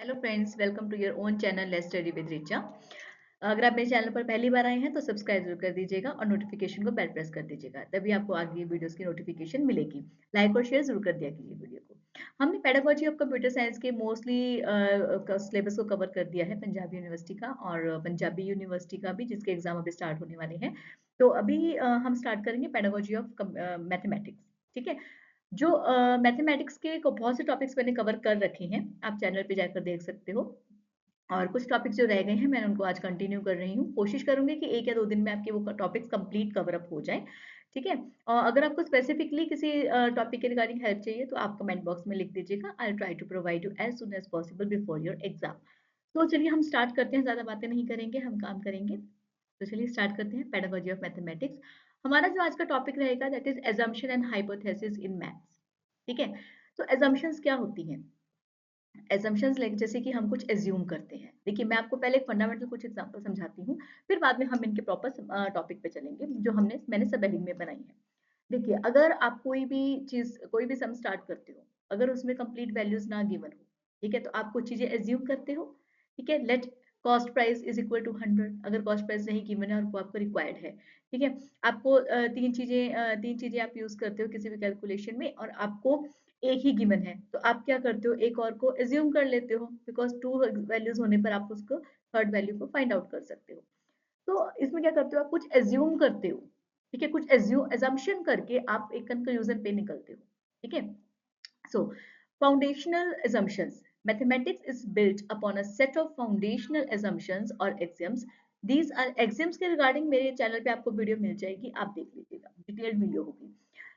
Hello friends, welcome to your own channel let's study with Richa. अगर आप मेरे channel पर पहली बार आए हैं तो सब्सक्राइब जरूर कर दीजिएगा और नोटिफिकेशन को बेल प्रेस कर दीजिएगा, तभी आपको आगे वीडियोस की नोटिफिकेशन मिलेगी। लाइक और शेयर जरूर कर दिया कीजिए वीडियो को। हमने पेडागोजी ऑफ कंप्यूटर साइंस के मोस्टली सिलेबस को कवर कर दिया है, पंजाबी यूनिवर्सिटी का और पंजाबी यूनिवर्सिटी का भी, जिसके एग्जाम अभी स्टार्ट होने वाले हैं। तो अभी हम स्टार्ट करेंगे पेडागोजी ऑफ मैथमेटिक्स। ठीक है। जो मैथमेटिक्स के बहुत से टॉपिक्स मैंने कवर कर रखे हैं, आप चैनल पे जाकर देख सकते हो। और कुछ टॉपिक्स जो रह गए हैं मैंने उनको आज कंटिन्यू कर रही हूँ। कोशिश करूंगी कि 1 या 2 दिन में आपके वो टॉपिक्स कंप्लीट कवर अप हो जाए। ठीक है। और अगर आपको स्पेसिफिकली किसी टॉपिक के रिगार्डिंग हेल्प चाहिए तो आप कमेंट बॉक्स में लिख दीजिएगा। I try to provide you as soon as possible before your exam. तो चलिए हम स्टार्ट करते हैं, ज्यादा बातें नहीं करेंगे, हम काम करेंगे। तो चलिए स्टार्ट करते हैं पेडागोजी ऑफ मैथमेटिक्स। हमारा जो आज का टॉपिक रहेगा that is assumption and hypothesis in maths. ठीक है। तो एजम्पशंस क्या होती हैं? एजम्पशंस लाइक जैसे कि हम कुछ एज्यूम करते हैं। देखिए, मैं आपको पहले एक फंडामेंटल कुछ एग्जांपल समझाती हूँ, फिर बाद में हम इनके प्रॉपर टॉपिक पे चलेंगे जो मैंने सब हेडिंग में बनाई है। देखिए, अगर आप कोई भी चीज, कोई भी सम स्टार्ट करते हो, अगर उसमें कंप्लीट वैल्यूज ना गिवन हो, ठीक है, तो आप कुछ चीजें एज्यूम करते हो। ठीक है। Let cost price is equal to 100। अगर कॉस्ट प्राइस नहीं गिवन है और वो आपको रिक्वायर्ड है, ठीक है, आपको तीन चीजें आप यूज करते हो किसी भी कैलकुलेशन में, और आपको एक ही गिवन है, तो आप क्या करते हो, एक और को एज्यूम कर लेते हो, बिकॉज 2 वैल्यूज होने पर आप उसको थर्ड वैल्यू को फाइंड आउट कर सकते हो। तो इसमें क्या करते हो, आप कुछ एज्यूम करते हो। ठीक है। कुछ एजम्पशन करके आप एक कंक्लूजन पे निकलते हो। ठीक है। So, foundational assumptions. Mathematics is built upon a set of foundational assumptions or axioms. These are axioms के regarding मेरे चैनल पे आपको वीडियो मिल जाएगी, आप देख लीजिएगा, डिटेल्ड वीडियो होगी।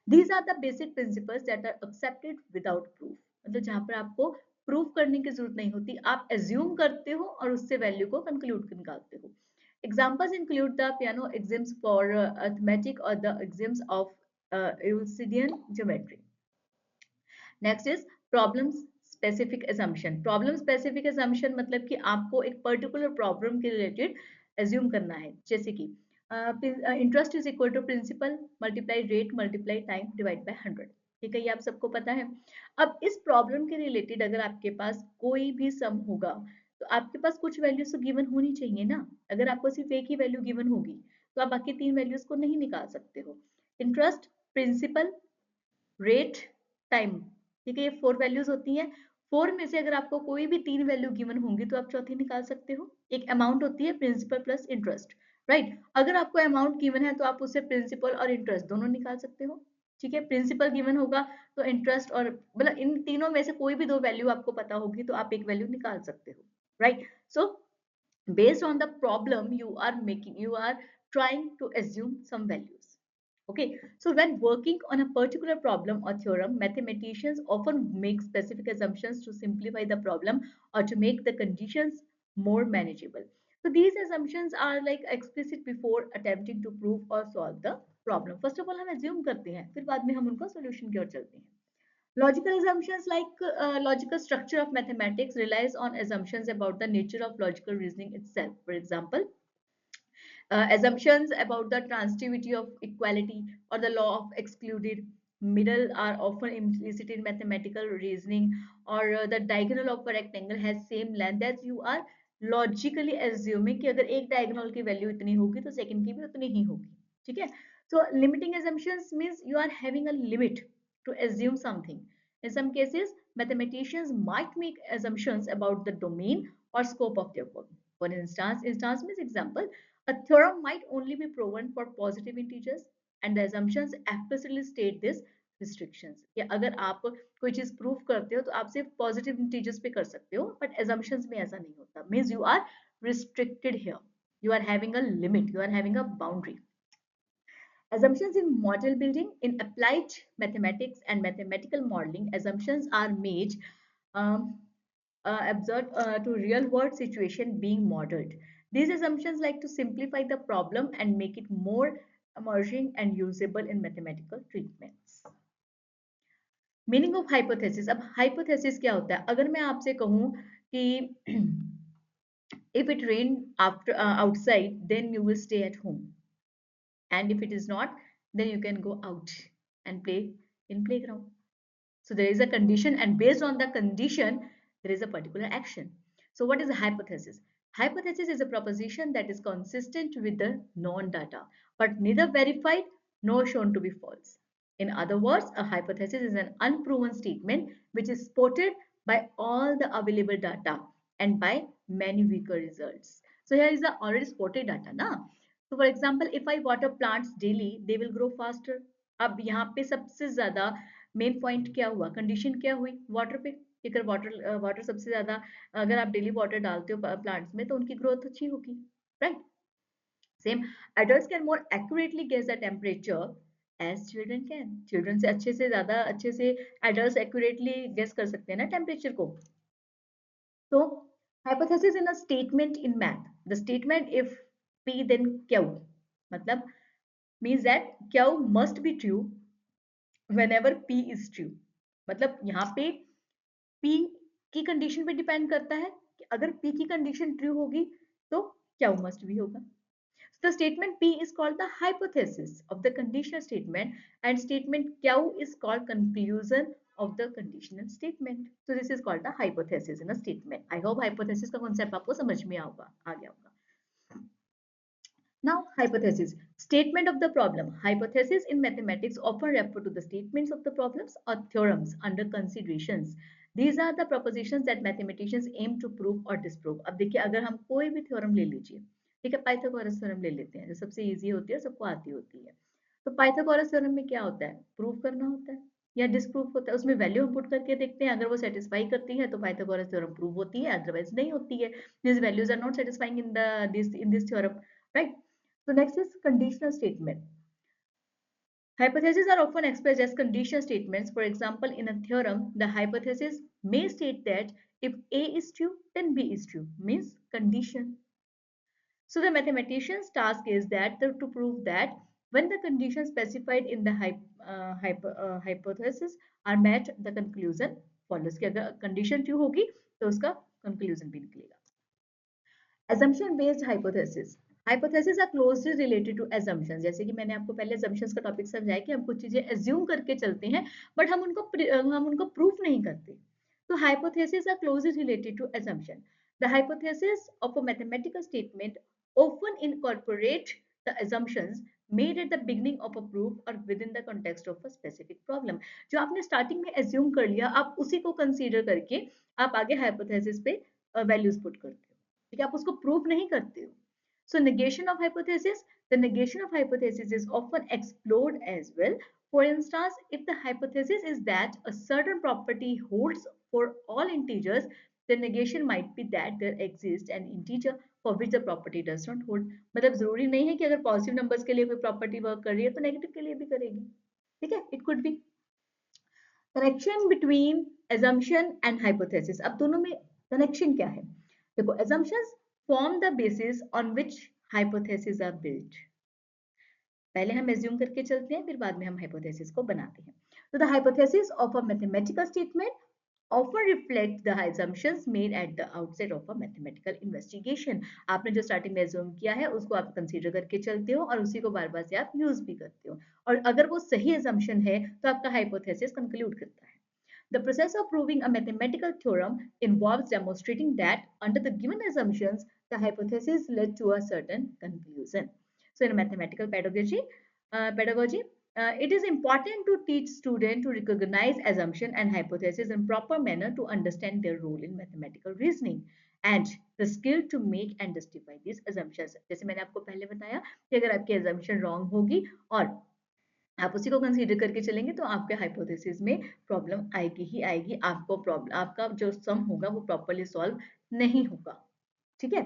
These are the basic principles that are accepted without proof. मतलब जहाँ पर आपको प्रूफ करने की जरूरत नहीं होती, आप एज्यूम करते हो और उससे वैल्यू को कंक्लूड निकालते हो। Examples include the piano axioms for arithmetic or the axioms of Euclidean geometry. Next is problem specific assumption. Problem specific assumption मतलब कि आपको एक पर्टिकुलर प्रॉब्लम के रिलेटेड एज्यूम करना है, जैसे कि interest is equal to principal multiply rate multiply time divide by 100। ठीक है, ये आप सबको पता है। अब इस प्रॉब्लम के रिलेटेड अगर आपके पास कोई भी सम होगा, तो आपके पास कुछ वैल्यूज तो गिवन होनी चाहिए ना। अगर आपको सिर्फ एक ही वैल्यू गिवन होगी तो आप बाकी 3 वैल्यूज को नहीं निकाल सकते हो। Interest, principal, rate, time. ठीक है, ये 4 वैल्यूज होती हैं। 4 में से अगर आपको कोई भी 3 वैल्यू गिवन होंगी तो आप चौथी निकाल सकते हो। एक अमाउंट होती है प्रिंसिपल प्लस इंटरेस्ट, राइट। अगर आपको अमाउंट गिवन है तो आप उससे प्रिंसिपल और इंटरेस्ट दोनों निकाल सकते हो। ठीक है। प्रिंसिपल गिवन होगा तो इंटरेस्ट और मतलब इन तीनों में से कोई भी 2 वैल्यू आपको पता होगी तो आप एक वैल्यू निकाल सकते हो, right. So based on the problem you are trying to assume some values. Okay, so when working on a particular problem or theorem, mathematicians often make specific assumptions to simplify the problem or to make the conditions more manageable. So these assumptions are like explicit before attempting to prove or solve the problem. First of all हम assume करते हैं, फिर बाद में हम उनका solution की ओर चलते हैं। Logical assumptions like logical structure of mathematics relies on assumptions about the nature of logical reasoning itself. For example, assumptions about the transitivity of equality or the law of excluded middle are often implicit in mathematical reasoning, or the diagonal of a rectangle has same length as you are logically assuming कि अगर एक diagonal की value इतनी होगी तो second की भी उतनी ही होगी। ठीक है। So limiting assumptions means you are having a limit to assume something. In some cases, mathematicians might make assumptions about the domain or scope of their work. For instance means example, a theorem might only be proven for positive integers, and the assumptions explicitly state this restrictions. या अगर आप कोई चीज prove करते हो तो आप सिर्फ पॉजिटिव इंटीजर्स पे कर सकते हो, बट assumptions में ऐसा नहीं होता। Means you are restricted here. You are having a limit. You are having a boundary. Assumptions in model building. In applied mathematics and mathematical modeling, assumptions are made um, absurd to real world situation being modeled. These assumptions like to simplify the problem and make it more emerging and usable in mathematical treatments. Meaning of hypothesis. अब hypothesis क्या होता है? अगर मैं आपसे कहूं कि if it rain after outside, then you will stay at home, and if it is not, then you can go out and play in playground. So there is a condition, and based on the condition there is a particular action. So what is a hypothesis? Hypothesis is a proposition that is consistent with the known data, but neither verified nor shown to be false. In other words, a hypothesis is an unproven statement which is supported by all the available data and by many weaker results. So here is the already supported data, na? So for example, if I water plants daily, they will grow faster. अब यहाँ पे सबसे ज्यादा main point क्या हुआ, condition क्या हुई water पे, कि अगर वाटर सबसे ज्यादा, अगर आप डेली वाटर डालते हो प्लांट्स में तो उनकी ग्रोथ अच्छी होगी, right? Same, adults can more accurately guess the temperature as children can. Children से ज्यादा अच्छे से adults accurately guess कर सकते हैं ना टेम्परेचर को. So hypothesis in a statement in math, the statement if P then Q, मतलब means that Q must be true whenever P is true. मतलब यहाँ पे P की कंडीशन पे डिपेंड करता है कि अगर P की कंडीशन ट्रू होगी तो Q मस्ट भी होगा. So the statement P is called the hypothesis of the conditional statement and statement Q is called conclusion of the conditional statement. So this is called the hypothesis in a statement. I hope hypothesis का concept आपको समझ में आ गया होगा. Now, hypothesis. Statement of the problem. Hypothesis in mathematics often refer to the statements of the problems or theorems under considerations. These are the propositions that mathematicians aim to prove or disprove. अब देखिए, अगर हम कोई भी theorem ले लीजिए, ठीक है, पाइथागोरस थ्योरम ले लेते हैं, जो सबसे इजी होती है, सबको आती होती है. तो पाइथागोरस थ्योरम में क्या होता है? प्रूव करना होता है या डिस्प्रूव होता है. उसमें वैल्यू हम पुट करके देखते हैं, अगर वो सेटिस्फाई करती है तो पाइथागोरस थ्योरम प्रूव होती है, अदरवाइज नहीं होती है. This values are not satisfying in this theorem, right? So next is conditional statement. Hypotheses are often expressed as conditional statements. For example, in a theorem, the hypothesis may state that if A is true, then B is true, means condition. So the mathematician's task is that to prove that when the conditions specified in the hypothesis are met, the conclusion follows. कि अगर condition true होगी तो उसका conclusion भी निकलेगा. Assumption based hypothesis. Hypotheses are closely related to assumptions. जैसे कि मैंने आपको पहले assumptions का टॉपिक समझाया कि हम कुछ चीजें assume करके चलते हैं बट हम उनको प्रूफ नहीं करते. तो hypotheses are closely related to assumption. The hypothesis of a mathematical statement often incorporate the assumptions made at the beginning of a proof or within the context of a specific problem. जो आपने starting में assume कर लिया, आप उसी को consider करके आप आगे hypothesis पे values put करते हो. ठीक है, आप उसको प्रूव नहीं करते हो. So negation of hypothesis, the negation of hypothesis is often explored as well. For instance, if the hypothesis is that a certain property holds for all integers, the negation might be that there exists an integer for which the property does not hold. मतलब जरूरी नहीं है कि अगर positive numbers के लिए कोई property work कर रही है तो नेगेटिव के लिए भी करेगी. ठीक है, it could be. Connection between assumption and hypothesis. अब दोनों में कनेक्शन क्या है? देखो, assumptions form the basis on which hypotheses are built. पहले हम assume करके चलते हैं, फिर बाद में हम hypothesis को बनाते हैं. So the hypothesis of a mathematical statement often reflect the assumptions made at the outset of a mathematical investigation. आपने जो स्टार्टिंग में assume किया है उसको आप कंसीडर करके चलते हो और उसी को बार बार से आप यूज भी करते हो, और अगर वो सही assumption है तो आपका hypothesis conclude करता है. The process of proving a mathematical theorem involves demonstrating that under the given assumptions, the hypothesis led to a certain conclusion. So in mathematical pedagogy, it is important to teach students to recognize assumption and hypothesis in proper manner to understand their role in mathematical reasoning and the skill to make and justify these assumptions. जैसे मैंने आपको पहले बताया कि अगर आपकी assumption wrong होगी और आप उसी को कंसीडर करके चलेंगे तो आपके हाइपोथेसिस में प्रॉब्लम आएगी ही आएगी. आपको प्रॉब्लम, आपका जो सम होगा वो प्रॉपर्ली सॉल्व नहीं होगा. ठीक है.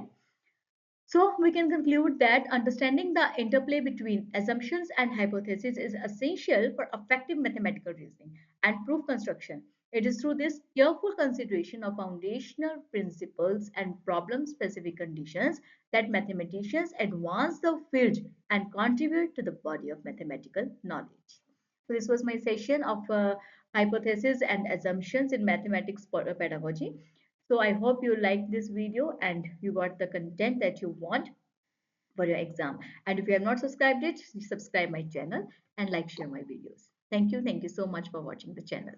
So we can conclude that understanding the interplay between assumptions and hypotheses is essential for effective mathematical reasoning and proof construction. It is through this careful consideration of foundational principles and problem-specific conditions that mathematicians advance the field and contribute to the body of mathematical knowledge. So this was my session of hypothesis and assumptions in mathematics pedagogy. So I hope you liked this video and you got the content that you want for your exam. And if you have not subscribed it, subscribe my channel and like, share my videos. Thank you. Thank you so much for watching the channel.